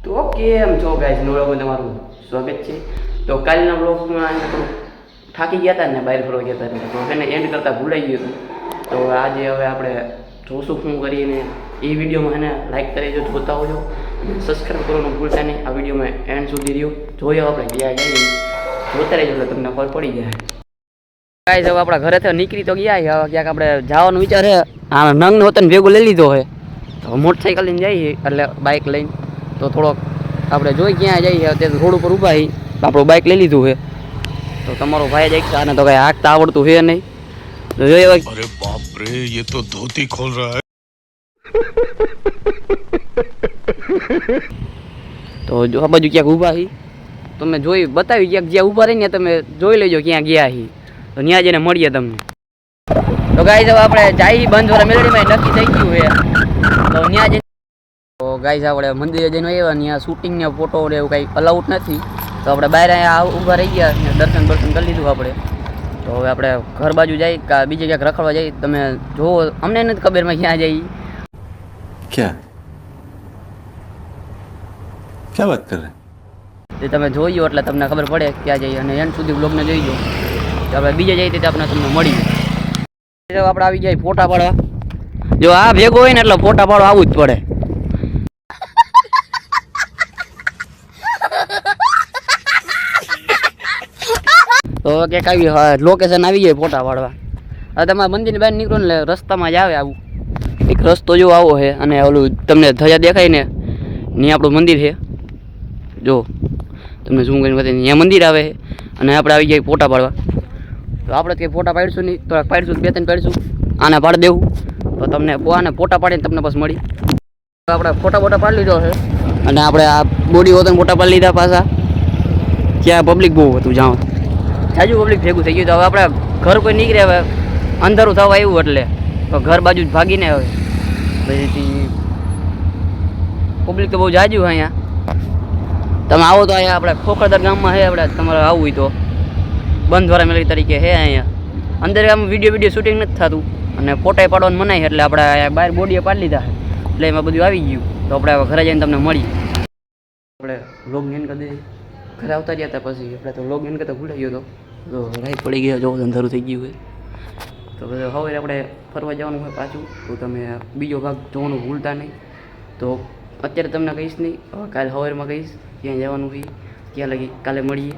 તો કેમ છો ગાઈસ, નવરામાં તમારું સ્વાગત છે। તો કાલના બ્લોગમાં થોડું થાકી ગયા હતા ને, બહાર ફરવા ગયા હતા તો એને એન્ડ કરતાં ભૂલાઈ ગયું હતું। તો આજે હવે આપણે જોશું શું કરીને એ વિડીયોમાં એને લાઈક કરી જો, જોતા હોજો, સબસ્ક્રાઈબ કરવાનું ભૂલતા નહીં। આ વિડીયોમાં એન્ડ સુધી રહ્યો જોઈએ, આપણે ગયા જઈએ જોતા રહેજો એટલે તમને ખબર પડી જાય। ગાઈસ હવે આપણા ઘરેથી નીકળી તો ગયા, હવે ક્યાંક આપણે જવાનું વિચાર છે। આ નંગને હોતને ભેગું લઈ લીધો છે, તો મોટરસાઇકલ લઈને જઈએ એટલે બાઇક લઈને તો થોડોક આપણે જોઈ ક્યાં જઈએ। અત્યારે રોડ ઉપર ઊભા છીએ, આપણું બાઇક લઈ લીધું છે, તો તમારો ભાઈ જ એકતા આને તો કાંઈ હાંકતા આવડતું છે નહીં, તો જોઈએ। अरे बाप रे, ये तो धोती खोल रहा है। તો જો આ બાજુ ક્યાંક ઊભા છીએ, તમે જોઈ બતાવી ક્યાંક જ્યાં ઊભા રહીને તમે જોઈ લેજો ક્યાં ગયા છીએ, તો ત્યાં જઈને મળીએ તમને। તો ગાઈસ હવે આપણે જાય બંધવાળા મેલડીમાં નક્કી થઈ ગયું છે, તો ત્યાં જઈને તો ગાઈસ આપણે મંદિરે જઈને આવ્યા, ત્યાં શૂટિંગ ને ફોટો ને એવું કંઈ અલાઉડ નથી, તો આપણે બહાર અહીંયા ઊભા રહી ગયા ને દર્શન કરી લીધું આપણે। તો હવે આપણે ઘર બાજુ જઈ કે બીજે ક્યાંક રખડવા જઈએ, તમે જોવો, અમને નથી ખબરમાં ક્યાં જઈએ। क्या क्या बात कर रहे हैं? તે તમે જોઈજો એટલે તમને ખબર પડે ક્યાં જઈએ, અને એન્ડ સુધી બ્લોગને જોઈજો, તો આપણે બીજે જઈએ તો આપણે તમને મળી જાય। આપણે આવી જાય ફોટા પાડવા, જો આ ભેગો હોય ને એટલે ફોટા પાડવા આવવું જ પડે। તો ક્યાંક આવી લોકેશન આવી જાય ફોટા પાડવા। હવે તમારા મંદિરની બહાર નીકળો ને રસ્તામાં જ આવે આવું એક રસ્તો જો આવો છે, અને ઓલું તમને ધજા દેખાય ને ત્યાં આપણું મંદિર છે, જો તમને ઝૂમ કરીને બતાવીને ત્યાં મંદિર આવે છે, અને આપણે આવી જાય ફોટા પાડવા। તો આપણે કંઈ ફોટા પાડીશું નહીં, થોડાક પાડીશું, 2-3 પાડીશું, આને પાડી દેવું તો તમને આને ફોટા પાડીને તમને બસ મળી। આપણે ફોટા પાડી લીધો છે, અને આપણે આ બોડી હોતો ફોટા પાડી લીધા પાછા, ક્યાં પબ્લિક બહુ હતું, જાઓ જાજુ પબ્લિક ભેગું થઈ ગયું। તો હવે આપણે ઘર કોઈ નીકળે, હવે અંધારું થવા આવ્યું એટલે તો ઘર બાજુ જ ભાગીને હવે પછી પબ્લિક તો બહુ જાજુ અહીંયા। તમે આવો તો અહીંયા આપણે ખોખરદર ગામમાં છે, આપણે તમારે આવવું હોય તો બંધવાળા મેલડી તરીકે છે અહીંયા। અંદર આમ વિડીયો શૂટિંગ નથી થતું, અને ફોટા પાડવાનું મનાય, એટલે આપણે અહીંયા બહાર બોડીએ પાડી લીધા છે, એટલે એમાં બધું આવી ગયું। તો આપણે હવે ઘરે જઈને તમને મળી, આપણે વ્લોગ એન્ડ કરી દઈએ, ઘરે આવતા રહ્યા હતા પછી આપણે તો વ્લોગ એન્ડ કરતા ભૂલાઈ ગયો હતો, તો રાઈટ પડી ગયા, જો અંધારું થઈ ગયું હોય, તો હવે આપણે ફરવા જવાનું હોય પાછું, તો તમે બીજો ભાગ જોવાનું ભૂલતા નહીં। તો અત્યારે તમને કહીશ નહીં, કાલે સવારમાં કહીશ ક્યાં જવાનું હોય, ક્યાં લગી કાલે મળીએ।